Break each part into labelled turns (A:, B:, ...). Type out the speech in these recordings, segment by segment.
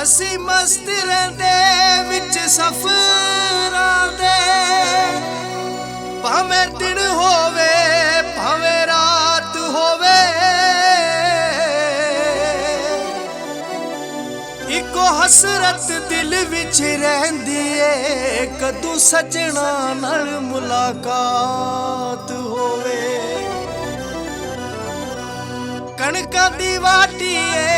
A: ਅਸੀਂ ਮਸਤ ਰਹਿੰਦੇ ਵਿੱਚ ਸਫ਼ਰਾਂ ਦੇ, ਭਾਵੇਂ ਦਿਨ ਹੋਵੇ ਭਾਵੇਂ ਰਾਤ ਹੋਵੇ, ਇੱਕੋ ਹਸਰਤ ਦਿਲ ਵਿੱਚ ਰਹਿੰਦੀ ਏ, ਕਦੋਂ ਸਜਣਾ ਨਾਲ ਮੁਲਾਕਾਤ ਹੋਵੇ। ਕਣਕਾਂ ਦੀ ਵਾਟੀ ਏ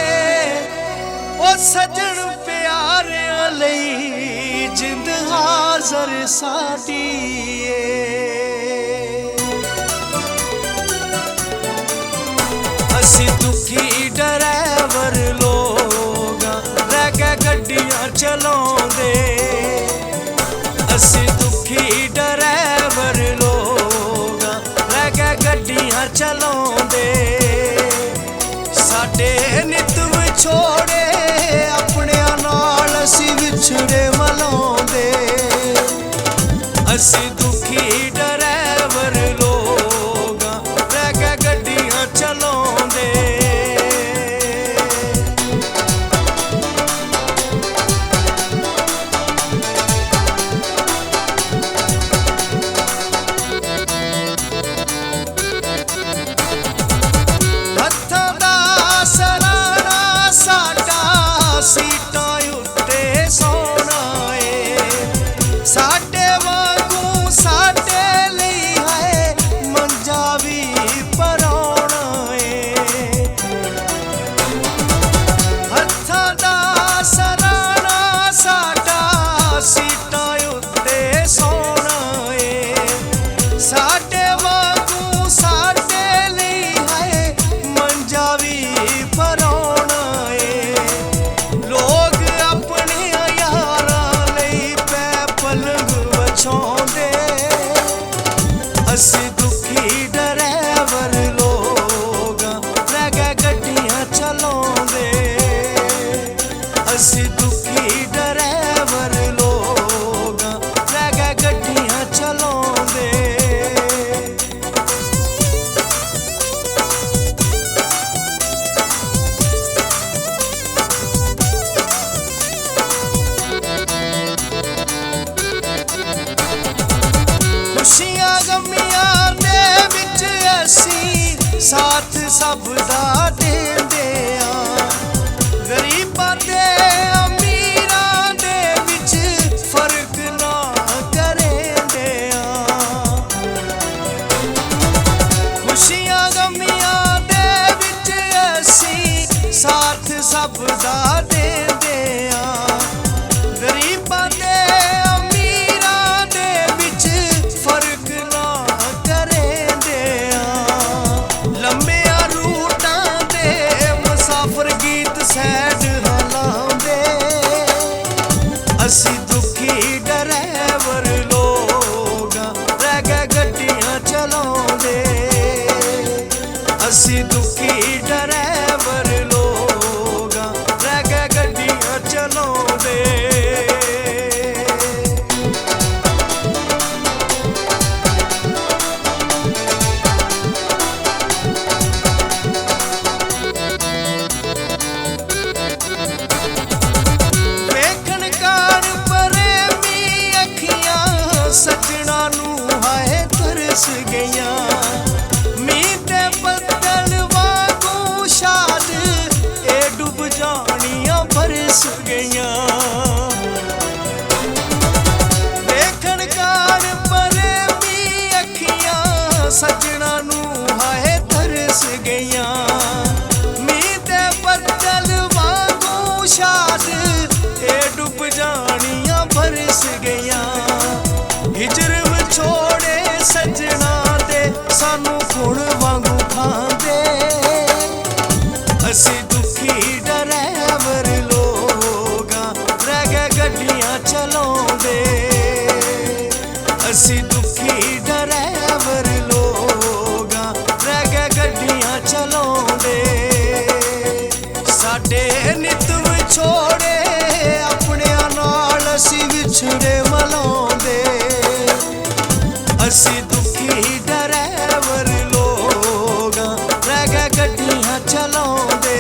A: ਉਹ ਸਜਣ ਪਿਆਰਿਆਂ ਲਈ, ਜਿੰਦ ਹਾਜ਼ਰ ਸਾਡੀ ਏ। ਅਸੀਂ ਦੁਖੀ ਡਰਾਈਵਰ ਲੋਕਾਂ ਰਹਿ ਕੇ ਗੱਡੀਆਂ ਚਲਾਉਂਦੇ, ਅਸੀਂ ਦੁਖੀ ਡਰਾਈਵਰ ਲੋਕਾਂ ਰਹਿ ਕੇ ਗੱਡੀਆਂ ਚਲਾਉਂਦੇ। ਸਾਡੇ ਨਿਤ ਵਿਛੋੜੇ ਆਪਣਿਆਂ ਨਾਲ ਅਸੀਂ ਵਿਛੜੇ ਮਲਾਉਂਦੇ, ਅਸੀਂ ਦੁਖੀ ਡਰਾਈਵਰ ਲੋਕਾਂ ਰਹਿ ਕੇ ਗੱਡੀਆਂ ਚਲਾਉਂਦੇ। ਹੱਥਾਂ ਦਾ ਸਰਾਣਾ ਸਾਡਾ ਸੀਟਾਂ ਉੱਤੇ ਸੋਹਣਾ ਏ, ਸਾਡੇ ਵਾਂਗੂ ਸਾਡੇ ਲਈ ਹੈ ਮੰਜਾ ਵੀ ਪਰਾਉਣਾ ਏ। ਹੱਥਾਂ ਦਾ ਸਰਾਣਾ ਸਾਡਾ ਸੀਟਾਂ ਉੱਤੇ ਸੋਹਣਾ ਏ, ਸਾਡੇ ਵਾਂਗੂ ਸਾਡੇ ਲਈ ਹੈ ਮੰਜਾ ਵੀ ਪਰਾਉਣਾ ਏ। ਲੋਕ ਆਪਣੇ ਯਾਰਾਂ ਲਈ ਪੈ ਪਲੰਗ ਵਿਛਾਉਂਦੇ, ਅਸੀਂ ਦੁਖੀ ਡਰਾਈਵਰ ਲੋਕਾਂ ਰਹਿ ਕੇ ਗੱਡੀਆਂ ਚਲਾਉਂਦੇ, ਅਸੀਂ ਦੁਖੀ ਡਰਾਈਵਰ ਲੋਕਾਂ ਰਹਿ ਕੇ ਗੱਡੀਆਂ ਚਲਾਉਂਦੇ। ਖੁਸ਼ੀਆਂ ਗਮੀਆਂ ਦੇ ਵਿੱਚ ਅਸੀਂ ਸਾਥ ਸਭ ਦਾ ਦਿੰਦੇ ਆਂ, ਗਰੀਬਾਂ ਤੇ ਅਮੀਰਾਂ ਦੇ ਵਿੱਚ ਫਰਕ ਨਾ ਕਰਿੰਦੇ ਆਂ। ਖੁਸ਼ੀਆਂ ਗਮੀਆਂ ਦੇ ਵਿੱਚ ਅਸੀਂ ਸਾਥ ਸਭ ਦਾ ਦਿੰਦੇ ਆਂ, ਗਰੀਬਾਂ ਤੇ ਅਮੀਰਾਂ ਦੇ ਵਿੱਚ ਫਰਕ ਨਾ ਕਰਿੰਦੇ ਆਂ। ਲੰਮਿਆਂ ਰੂਟਾਂ ਤੇ ਮੁਸਾਫਰ ਗੀਤ ਸੈਡ ਹਲਾਉਂਦੇ, ਅਸੀਂ ਦੁਖੀ ਡਰਾਈਵਰ ਲੋਕਾਂ ਰਹਿ ਕੇ ਗੱਡੀਆਂ ਚਲਾਉਂਦੇ, ਅਸੀਂ ਦੁਖੀ ਡਰਾਈਵਰ ਲੋਕਾਂ ਰਹਿ ਕੇ ਗੱਡੀਆਂ ਚਲਾਉਂਦੇ। ਵੇਖਣ ਕਾਰ ਪ੍ਰੇਮੀ ਅੱਖੀਆਂ ਸੱਜਣਾ ਨੂੰ ਹਾਏ ਤਰਸ ਗਈਆਂ, ਮੀਂਹ ਤੇ ਬੱਦਲ ਵਾਂਗੂ ਸ਼ਾਦ ਇਹ ਡੁੱਬ ਜਾਣੀਆਂ ਬਰਸ ਗਈਆਂ। ਵੇਖਣ ਕਾਰ ਪ੍ਰੇਮੀ ਅੱਖੀਆਂ ਸੱਜਣਾ ਨੂੰ ਹਾਏ ਤਰਸ ਗਈਆਂ, ਮੀਂਹ ਤੇ ਬੱਦਲ ਵਾਂਗੂ ਸ਼ਾਦ ਇਹ ਡੁੱਬ ਜਾਣੀਆਂ ਬਰਸ ਗਈਆਂ। ਹਿਜਰ ਵਿਛੋੜੇ ਸੱਜਣਾ ਦੇ ਸਾਨੂੰ ਖੁਣ ਵਾਂਗੂ ਖਾਂਦੇ, ਅਸੀਂ ਦੁਖੀ ਡਰਾਈਵਰ ਲੋਕਾਂ ਰਹਿ ਕੇ ਗੱਡੀਆਂ ਚਲਾਉਂਦੇ, ਅਸੀਂ ਦੁਖੀ ਡਰਾਈਵਰ ਲੋਕਾਂ ਰਹਿ ਕੇ ਗੱਡੀਆਂ ਚਲਾਉਂਦੇ। ਸਾਡੇ ਨਿਤ ਵਿਛੋੜੇ ਆਪਣਿਆਂ ਨਾਲ ਅਸੀਂ ਵਿਛੜੇ ਮਲਾਉਂਦੇ, ਅਸੀਂ ਦੁਖੀ ਡਰਾਈਵਰ ਲੋਕਾਂ ਰਹਿ ਕੇ ਗੱਡੀਆਂ ਚਲਾਉਂਦੇ।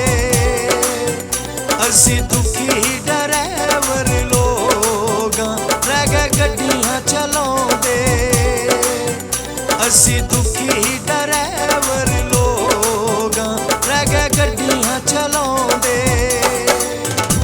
A: ਅਸੀਂ ਦੁਖੀ ਗੱਡੀਆਂ ਚਲਾਉਂਦੇ ਅਸੀਂ ਦੁਖੀ ਡਰਾਈਵਰ ਲੋਕਾਂ ਰਹਿ ਗਏ ਗੱਡੀਆਂ ਚਲਾਉਂਦੇ